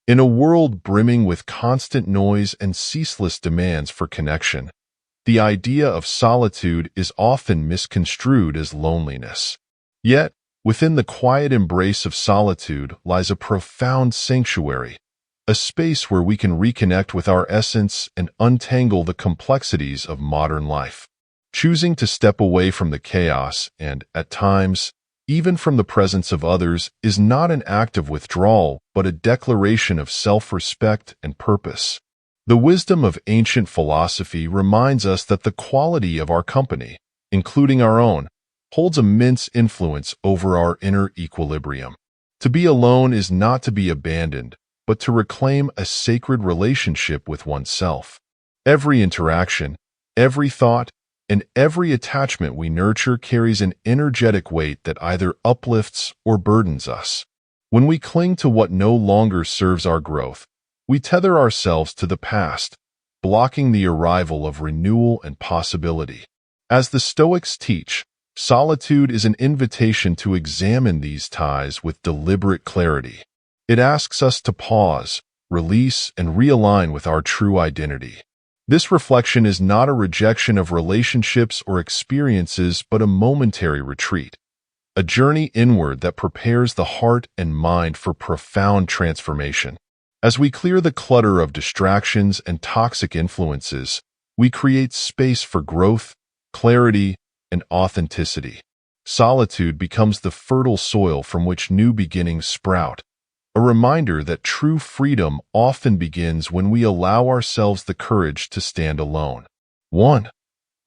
In a world brimming with constant noise and ceaseless demands for connection, the idea of solitude is often misconstrued as loneliness. Yet, within the quiet embrace of solitude lies a profound sanctuary, a space where we can reconnect with our essence and untangle the complexities of modern life. Choosing to step away from the chaos and, at times, even from the presence of others is not an act of withdrawal, but a declaration of self-respect and purpose. The wisdom of ancient philosophy reminds us that the quality of our company, including our own, holds immense influence over our inner equilibrium. To be alone is not to be abandoned, but to reclaim a sacred relationship with oneself. Every interaction, every thought, and every attachment we nurture carries an energetic weight that either uplifts or burdens us. When we cling to what no longer serves our growth, we tether ourselves to the past, blocking the arrival of renewal and possibility. As the Stoics teach, solitude is an invitation to examine these ties with deliberate clarity. It asks us to pause, release, and realign with our true identity. This reflection is not a rejection of relationships or experiences, but a momentary retreat, a journey inward that prepares the heart and mind for profound transformation. As we clear the clutter of distractions and toxic influences, we create space for growth, clarity, and authenticity. Solitude becomes the fertile soil from which new beginnings sprout, a reminder that true freedom often begins when we allow ourselves the courage to stand alone. 1.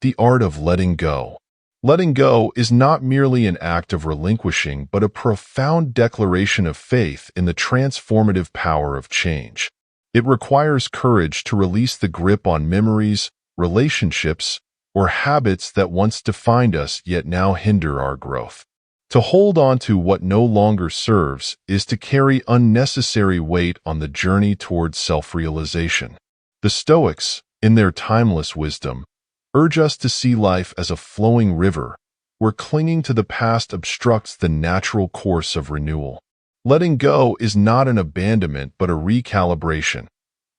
The art of letting go. Letting go is not merely an act of relinquishing, but a profound declaration of faith in the transformative power of change. It requires courage to release the grip on memories, relationships, or habits that once defined us yet now hinder our growth. To hold on to what no longer serves is to carry unnecessary weight on the journey towards self-realization. The Stoics, in their timeless wisdom, urge us to see life as a flowing river, where clinging to the past obstructs the natural course of renewal. Letting go is not an abandonment but a recalibration,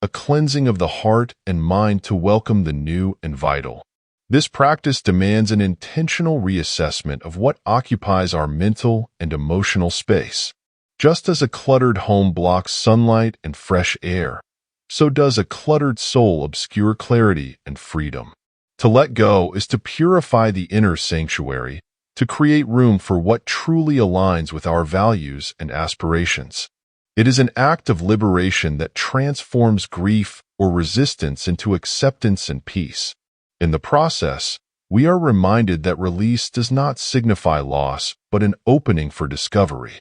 a cleansing of the heart and mind to welcome the new and vital. This practice demands an intentional reassessment of what occupies our mental and emotional space. Just as a cluttered home blocks sunlight and fresh air, so does a cluttered soul obscure clarity and freedom. To let go is to purify the inner sanctuary, to create room for what truly aligns with our values and aspirations. It is an act of liberation that transforms grief or resistance into acceptance and peace. In the process, we are reminded that release does not signify loss, but an opening for discovery.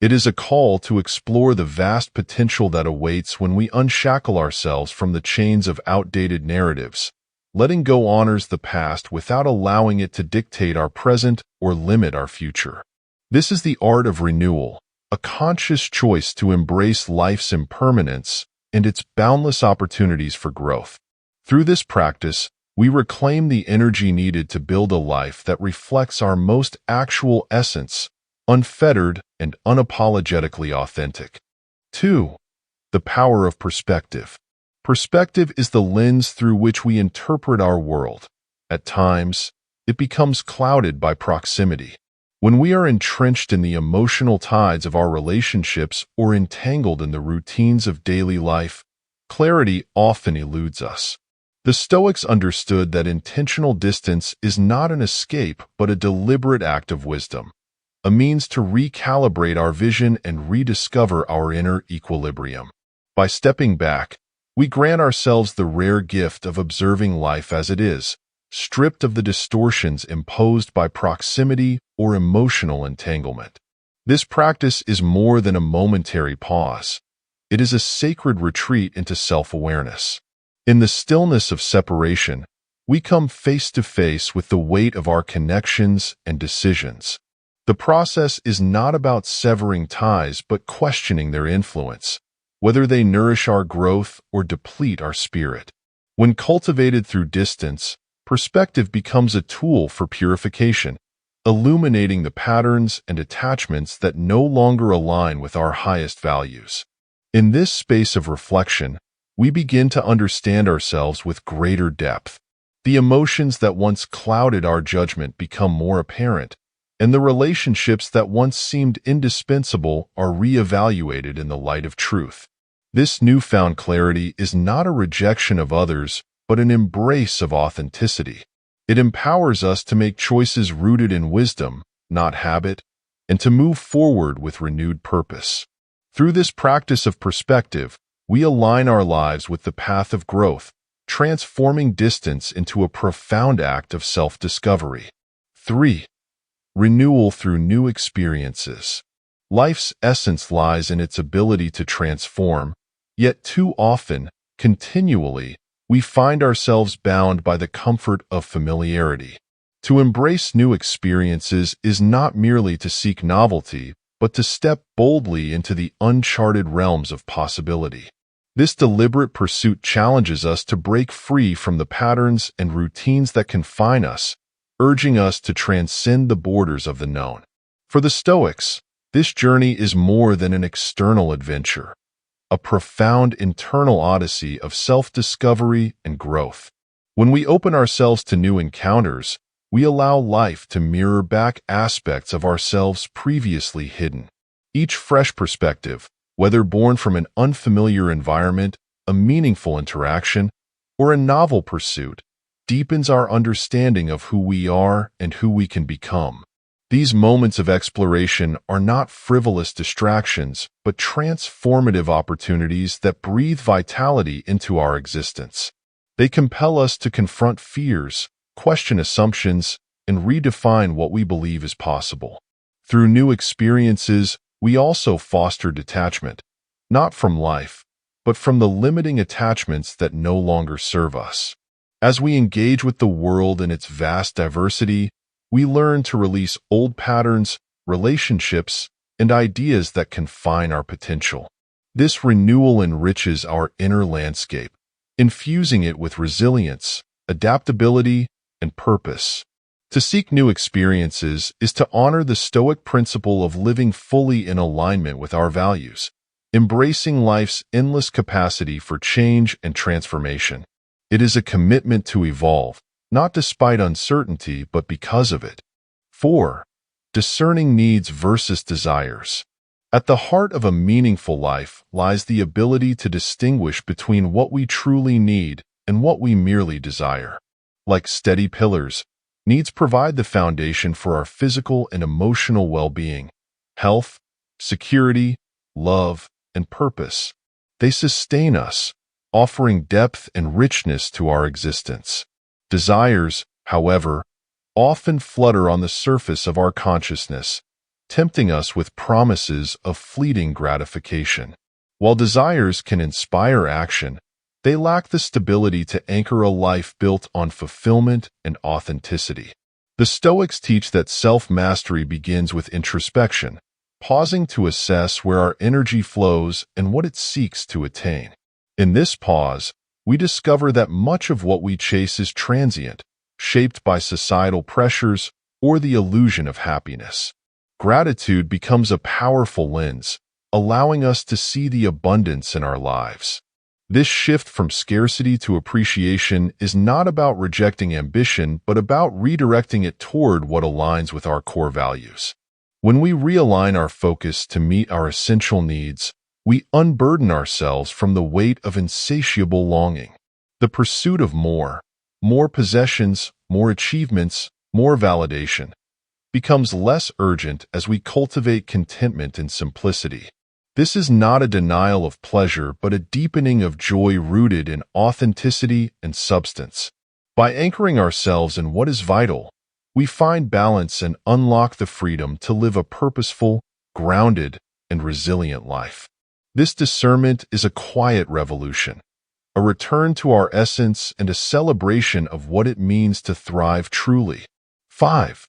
It is a call to explore the vast potential that awaits when we unshackle ourselves from the chains of outdated narratives. Letting go honors the past without allowing it to dictate our present or limit our future. This is the art of renewal, a conscious choice to embrace life's impermanence and its boundless opportunities for growth. Through this practice, we reclaim the energy needed to build a life that reflects our most actual essence, unfettered and unapologetically authentic. 2. The power of perspective. Perspective is the lens through which we interpret our world. At times, it becomes clouded by proximity. When we are entrenched in the emotional tides of our relationships or entangled in the routines of daily life, clarity often eludes us. The Stoics understood that intentional distance is not an escape but a deliberate act of wisdom, a means to recalibrate our vision and rediscover our inner equilibrium. By stepping back, we grant ourselves the rare gift of observing life as it is, stripped of the distortions imposed by proximity or emotional entanglement. This practice is more than a momentary pause. It is a sacred retreat into self-awareness. In the stillness of separation, we come face to face with the weight of our connections and decisions. The process is not about severing ties but questioning their influence, whether they nourish our growth or deplete our spirit. When cultivated through distance, perspective becomes a tool for purification, illuminating the patterns and attachments that no longer align with our highest values. In this space of reflection, we begin to understand ourselves with greater depth. The emotions that once clouded our judgment become more apparent, and the relationships that once seemed indispensable are reevaluated in the light of truth. This newfound clarity is not a rejection of others, but an embrace of authenticity. It empowers us to make choices rooted in wisdom, not habit, and to move forward with renewed purpose. Through this practice of perspective, we align our lives with the path of growth, transforming distance into a profound act of self-discovery. 3. Renewal through new experiences. Life's essence lies in its ability to transform, yet too often, continually, we find ourselves bound by the comfort of familiarity. To embrace new experiences is not merely to seek novelty, but to step boldly into the uncharted realms of possibility. This deliberate pursuit challenges us to break free from the patterns and routines that confine us, urging us to transcend the borders of the known. For the Stoics, this journey is more than an external adventure, a profound internal odyssey of self-discovery and growth. When we open ourselves to new encounters, we allow life to mirror back aspects of ourselves previously hidden. Each fresh perspective, whether born from an unfamiliar environment, a meaningful interaction, or a novel pursuit, deepens our understanding of who we are and who we can become. These moments of exploration are not frivolous distractions, but transformative opportunities that breathe vitality into our existence. They compel us to confront fears, question assumptions, and redefine what we believe is possible. Through new experiences, we also foster detachment, not from life, but from the limiting attachments that no longer serve us. As we engage with the world in its vast diversity, we learn to release old patterns, relationships, and ideas that confine our potential. This renewal enriches our inner landscape, infusing it with resilience, adaptability, and purpose. To seek new experiences is to honor the Stoic principle of living fully in alignment with our values, embracing life's endless capacity for change and transformation. It is a commitment to evolve, not despite uncertainty, but because of it. 4. Discerning needs versus desires. At the heart of a meaningful life lies the ability to distinguish between what we truly need and what we merely desire. Like steady pillars, needs provide the foundation for our physical and emotional well-being, health, security, love, and purpose. They sustain us, offering depth and richness to our existence. Desires, however, often flutter on the surface of our consciousness, tempting us with promises of fleeting gratification. While desires can inspire action, they lack the stability to anchor a life built on fulfillment and authenticity. The Stoics teach that self-mastery begins with introspection, pausing to assess where our energy flows and what it seeks to attain. In this pause, we discover that much of what we chase is transient, shaped by societal pressures or the illusion of happiness. Gratitude becomes a powerful lens, allowing us to see the abundance in our lives. This shift from scarcity to appreciation is not about rejecting ambition, but about redirecting it toward what aligns with our core values. When we realign our focus to meet our essential needs, we unburden ourselves from the weight of insatiable longing. The pursuit of more possessions, more achievements, more validation, becomes less urgent as we cultivate contentment and simplicity. This is not a denial of pleasure, but a deepening of joy rooted in authenticity and substance. By anchoring ourselves in what is vital, we find balance and unlock the freedom to live a purposeful, grounded, and resilient life. This discernment is a quiet revolution, a return to our essence and a celebration of what it means to thrive truly. 5.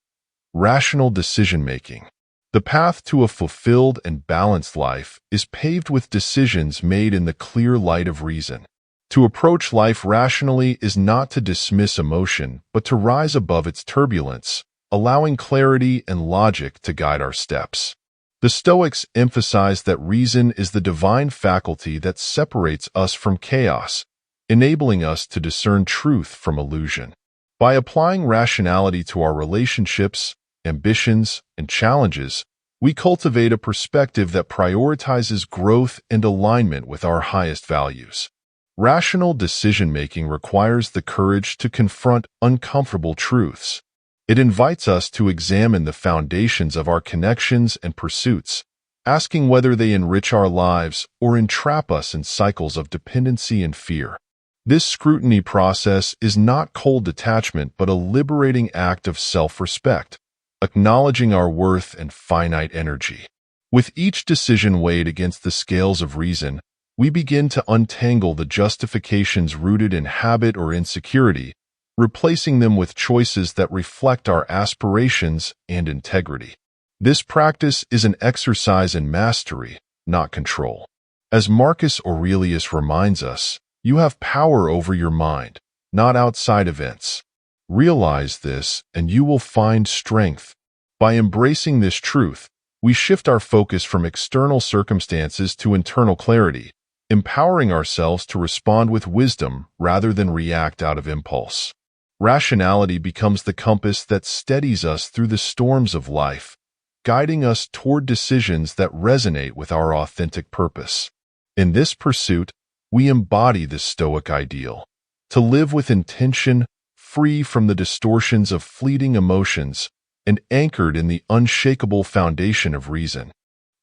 Rational decision-making. The path to a fulfilled and balanced life is paved with decisions made in the clear light of reason. To approach life rationally is not to dismiss emotion, but to rise above its turbulence, allowing clarity and logic to guide our steps. The Stoics emphasize that reason is the divine faculty that separates us from chaos, enabling us to discern truth from illusion. By applying rationality to our relationships, ambitions, and challenges, we cultivate a perspective that prioritizes growth and alignment with our highest values. Rational decision-making requires the courage to confront uncomfortable truths. It invites us to examine the foundations of our connections and pursuits, asking whether they enrich our lives or entrap us in cycles of dependency and fear. This scrutiny process is not cold detachment but a liberating act of self-respect, acknowledging our worth and finite energy. With each decision weighed against the scales of reason, we begin to untangle the justifications rooted in habit or insecurity, replacing them with choices that reflect our aspirations and integrity. This practice is an exercise in mastery, not control. As Marcus Aurelius reminds us, you have power over your mind, not outside events. Realize this, and you will find strength. By embracing this truth, we shift our focus from external circumstances to internal clarity, empowering ourselves to respond with wisdom rather than react out of impulse. Rationality becomes the compass that steadies us through the storms of life, guiding us toward decisions that resonate with our authentic purpose. In this pursuit, we embody the Stoic ideal, to live with intention, free from the distortions of fleeting emotions, and anchored in the unshakable foundation of reason.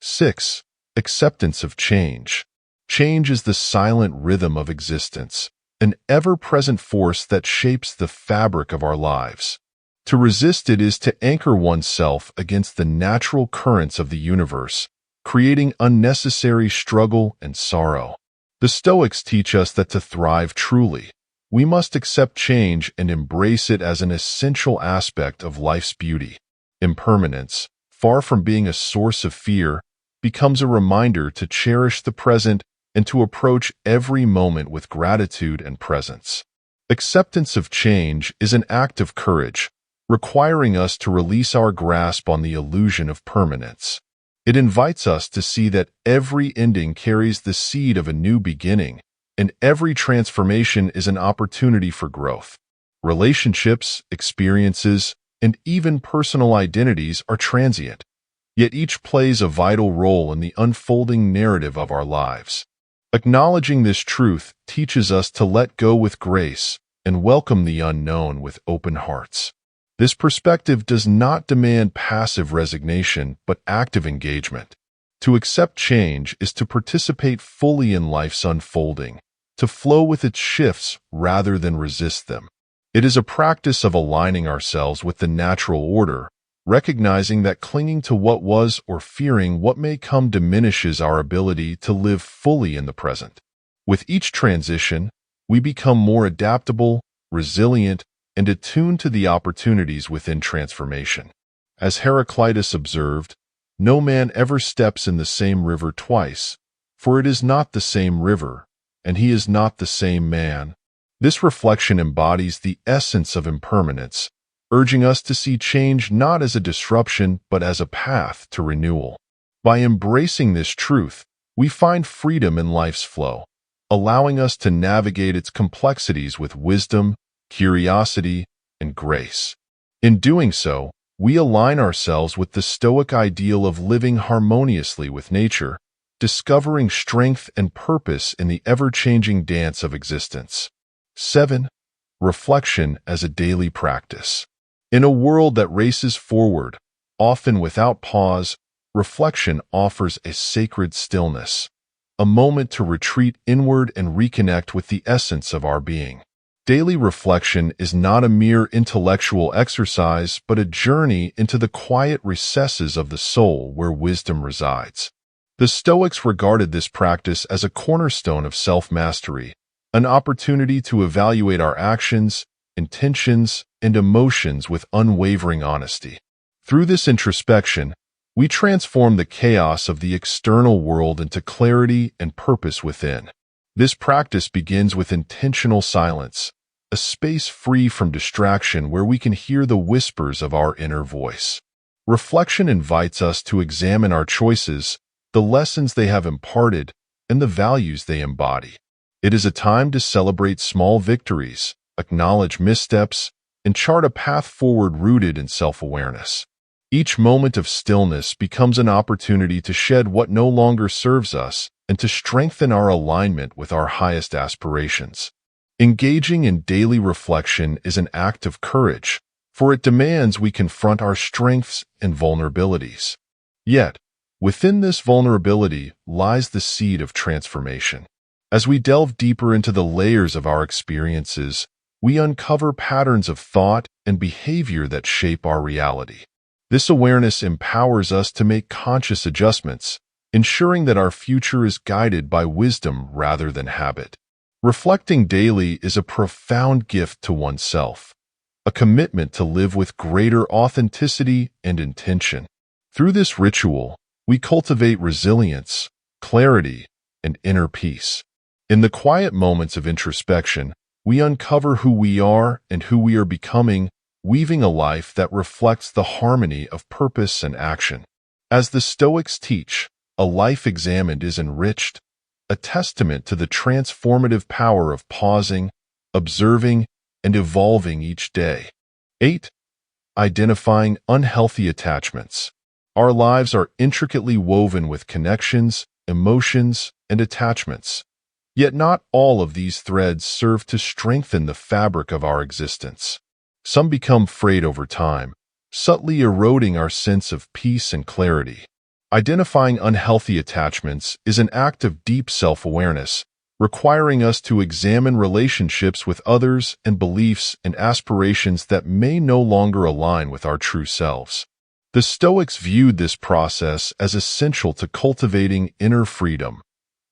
6. Acceptance of change. Change is the silent rhythm of existence, an ever-present force that shapes the fabric of our lives. To resist it is to anchor oneself against the natural currents of the universe, creating unnecessary struggle and sorrow. The Stoics teach us that to thrive truly, we must accept change and embrace it as an essential aspect of life's beauty. Impermanence, far from being a source of fear, becomes a reminder to cherish the present and to approach every moment with gratitude and presence. Acceptance of change is an act of courage, requiring us to release our grasp on the illusion of permanence. It invites us to see that every ending carries the seed of a new beginning, and every transformation is an opportunity for growth. Relationships, experiences, and even personal identities are transient, yet each plays a vital role in the unfolding narrative of our lives. Acknowledging this truth teaches us to let go with grace and welcome the unknown with open hearts. This perspective does not demand passive resignation but active engagement. To accept change is to participate fully in life's unfolding, to flow with its shifts rather than resist them. It is a practice of aligning ourselves with the natural order, recognizing that clinging to what was or fearing what may come diminishes our ability to live fully in the present. With each transition, we become more adaptable, resilient, and attuned to the opportunities within transformation. As Heraclitus observed, no man ever steps in the same river twice, for it is not the same river, and he is not the same man. This reflection embodies the essence of impermanence, urging us to see change not as a disruption but as a path to renewal. By embracing this truth, we find freedom in life's flow, allowing us to navigate its complexities with wisdom, curiosity, and grace. In doing so, we align ourselves with the Stoic ideal of living harmoniously with nature, discovering strength and purpose in the ever-changing dance of existence. 7. Reflection as a daily practice. In a world that races forward, often without pause, reflection offers a sacred stillness, a moment to retreat inward and reconnect with the essence of our being. Daily reflection is not a mere intellectual exercise, but a journey into the quiet recesses of the soul where wisdom resides. The Stoics regarded this practice as a cornerstone of self-mastery, an opportunity to evaluate our actions, intentions, and emotions with unwavering honesty. Through this introspection, we transform the chaos of the external world into clarity and purpose within. This practice begins with intentional silence, a space free from distraction where we can hear the whispers of our inner voice. Reflection invites us to examine our choices, the lessons they have imparted, and the values they embody. It is a time to celebrate small victories, acknowledge missteps, and chart a path forward rooted in self-awareness. Each moment of stillness becomes an opportunity to shed what no longer serves us and to strengthen our alignment with our highest aspirations. Engaging in daily reflection is an act of courage, for it demands we confront our strengths and vulnerabilities. Yet, within this vulnerability lies the seed of transformation. As we delve deeper into the layers of our experiences, we uncover patterns of thought and behavior that shape our reality. This awareness empowers us to make conscious adjustments, ensuring that our future is guided by wisdom rather than habit. Reflecting daily is a profound gift to oneself, a commitment to live with greater authenticity and intention. Through this ritual, we cultivate resilience, clarity, and inner peace. In the quiet moments of introspection, we uncover who we are and who we are becoming, weaving a life that reflects the harmony of purpose and action. As the Stoics teach, a life examined is enriched, a testament to the transformative power of pausing, observing, and evolving each day. 8. Identifying unhealthy attachments. Our lives are intricately woven with connections, emotions, and attachments. Yet not all of these threads serve to strengthen the fabric of our existence. Some become frayed over time, subtly eroding our sense of peace and clarity. Identifying unhealthy attachments is an act of deep self-awareness, requiring us to examine relationships with others and beliefs and aspirations that may no longer align with our true selves. The Stoics viewed this process as essential to cultivating inner freedom,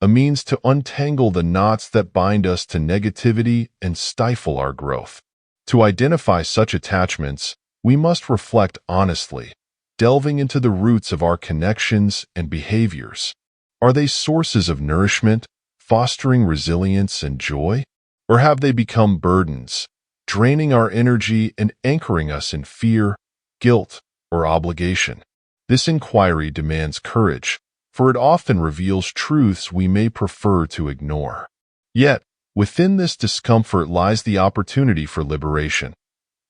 a means to untangle the knots that bind us to negativity and stifle our growth. To identify such attachments, we must reflect honestly, delving into the roots of our connections and behaviors. Are they sources of nourishment, fostering resilience and joy? Or have they become burdens, draining our energy and anchoring us in fear, guilt, or obligation? This inquiry demands courage, for it often reveals truths we may prefer to ignore. Yet, within this discomfort lies the opportunity for liberation,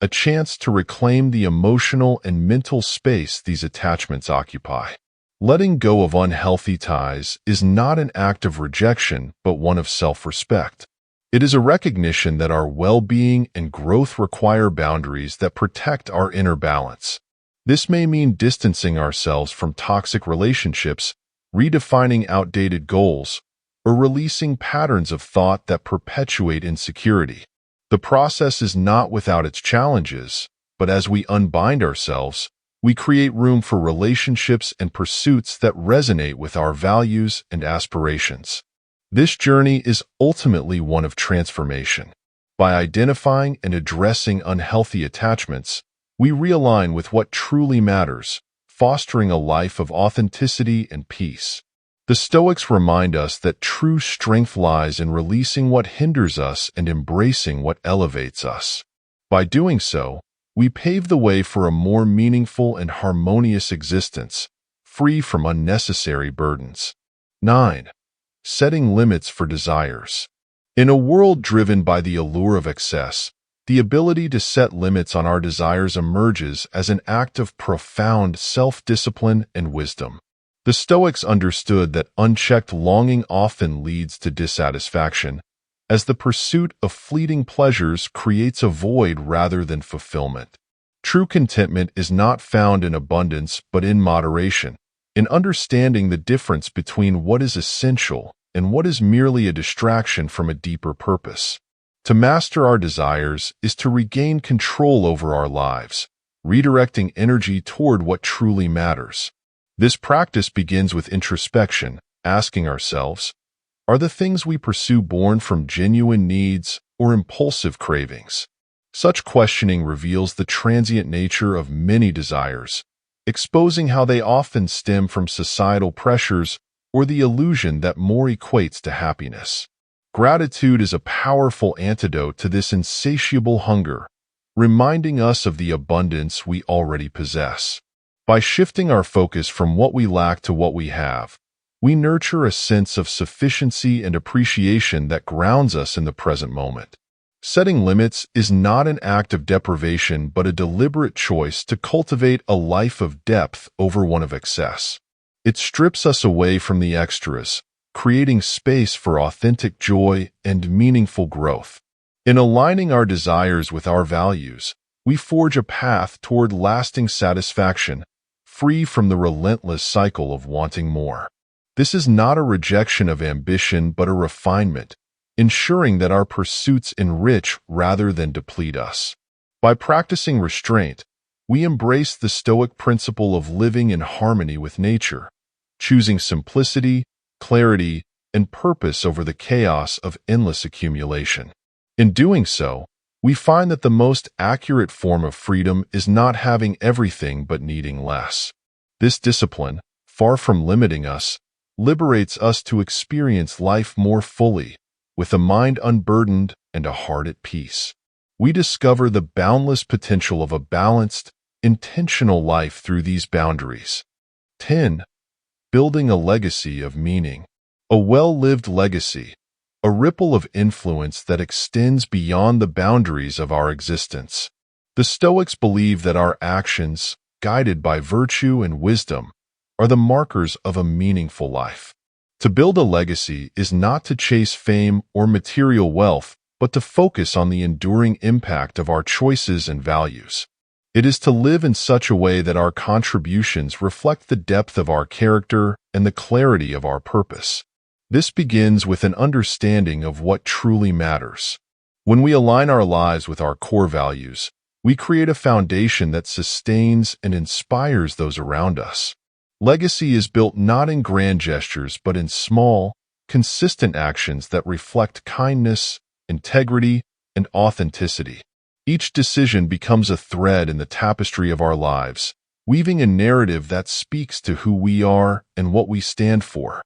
a chance to reclaim the emotional and mental space these attachments occupy. Letting go of unhealthy ties is not an act of rejection, but one of self-respect. It is a recognition that our well-being and growth require boundaries that protect our inner balance. This may mean distancing ourselves from toxic relationships, redefining outdated goals, or releasing patterns of thought that perpetuate insecurity. The process is not without its challenges, but as we unbind ourselves, we create room for relationships and pursuits that resonate with our values and aspirations. This journey is ultimately one of transformation. By identifying and addressing unhealthy attachments, we realign with what truly matters, fostering a life of authenticity and peace. The Stoics remind us that true strength lies in releasing what hinders us and embracing what elevates us. By doing so, we pave the way for a more meaningful and harmonious existence, free from unnecessary burdens. 9. Setting limits for desires. In a world driven by the allure of excess, the ability to set limits on our desires emerges as an act of profound self-discipline and wisdom. The Stoics understood that unchecked longing often leads to dissatisfaction, as the pursuit of fleeting pleasures creates a void rather than fulfillment. True contentment is not found in abundance but in moderation, in understanding the difference between what is essential and what is merely a distraction from a deeper purpose. To master our desires is to regain control over our lives, redirecting energy toward what truly matters. This practice begins with introspection, asking ourselves, are the things we pursue born from genuine needs or impulsive cravings? Such questioning reveals the transient nature of many desires, exposing how they often stem from societal pressures or the illusion that more equates to happiness. Gratitude is a powerful antidote to this insatiable hunger, reminding us of the abundance we already possess. By shifting our focus from what we lack to what we have, we nurture a sense of sufficiency and appreciation that grounds us in the present moment. Setting limits is not an act of deprivation but a deliberate choice to cultivate a life of depth over one of excess. It strips us away from the extras, creating space for authentic joy and meaningful growth. In aligning our desires with our values, we forge a path toward lasting satisfaction, free from the relentless cycle of wanting more. This is not a rejection of ambition but a refinement, ensuring that our pursuits enrich rather than deplete us. By practicing restraint, we embrace the Stoic principle of living in harmony with nature, choosing simplicity, clarity, and purpose over the chaos of endless accumulation. In doing so, we find that the most accurate form of freedom is not having everything but needing less. This discipline, far from limiting us, liberates us to experience life more fully, with a mind unburdened and a heart at peace. We discover the boundless potential of a balanced, intentional life through these boundaries. 10. Building a legacy of meaning. A well-lived legacy, a ripple of influence that extends beyond the boundaries of our existence. The Stoics believe that our actions, guided by virtue and wisdom, are the markers of a meaningful life. To build a legacy is not to chase fame or material wealth, but to focus on the enduring impact of our choices and values. It is to live in such a way that our contributions reflect the depth of our character and the clarity of our purpose. This begins with an understanding of what truly matters. When we align our lives with our core values, we create a foundation that sustains and inspires those around us. Legacy is built not in grand gestures but in small, consistent actions that reflect kindness, integrity, and authenticity. Each decision becomes a thread in the tapestry of our lives, weaving a narrative that speaks to who we are and what we stand for.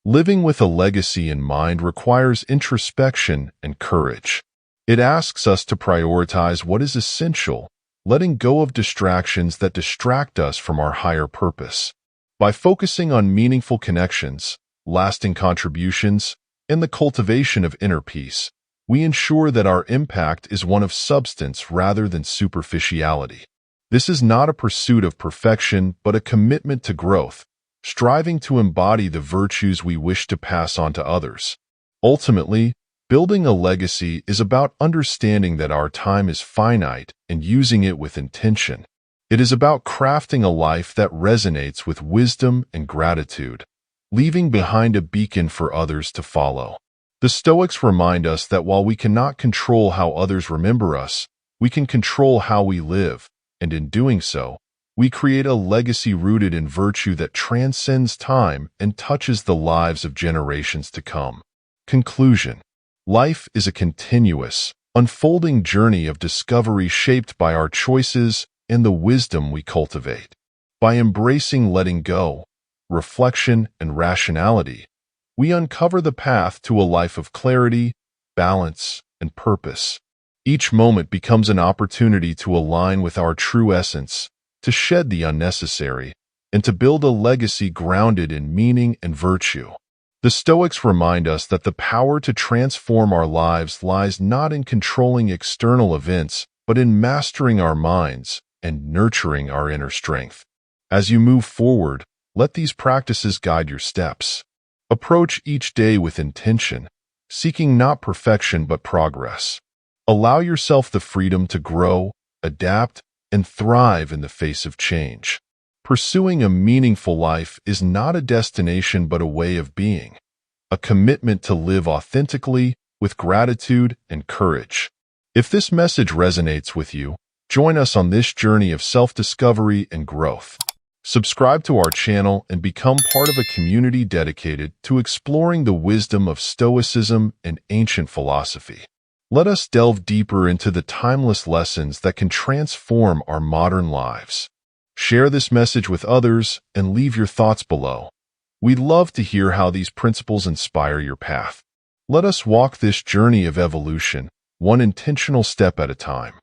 Living with a legacy in mind requires introspection and courage. It asks us to prioritize what is essential, letting go of distractions that distract us from our higher purpose. By focusing on meaningful connections, lasting contributions, and the cultivation of inner peace, we ensure that our impact is one of substance rather than superficiality. This is not a pursuit of perfection but a commitment to growth, striving to embody the virtues we wish to pass on to others. Ultimately, building a legacy is about understanding that our time is finite and using it with intention. It is about crafting a life that resonates with wisdom and gratitude, leaving behind a beacon for others to follow. The Stoics remind us that while we cannot control how others remember us, we can control how we live, and in doing so, we create a legacy rooted in virtue that transcends time and touches the lives of generations to come. Conclusion. Life is a continuous, unfolding journey of discovery shaped by our choices and the wisdom we cultivate. By embracing letting go, reflection, and rationality, we uncover the path to a life of clarity, balance, and purpose. Each moment becomes an opportunity to align with our true essence, to shed the unnecessary, and to build a legacy grounded in meaning and virtue. The Stoics remind us that the power to transform our lives lies not in controlling external events, but in mastering our minds and nurturing our inner strength. As you move forward, let these practices guide your steps. Approach each day with intention, seeking not perfection but progress. Allow yourself the freedom to grow, adapt, and thrive in the face of change. Pursuing a meaningful life is not a destination but a way of being, a commitment to live authentically with gratitude and courage. If this message resonates with you, join us on this journey of self-discovery and growth. Subscribe to our channel and become part of a community dedicated to exploring the wisdom of Stoicism and ancient philosophy. Let us delve deeper into the timeless lessons that can transform our modern lives. Share this message with others and leave your thoughts below. We'd love to hear how these principles inspire your path. Let us walk this journey of evolution, one intentional step at a time.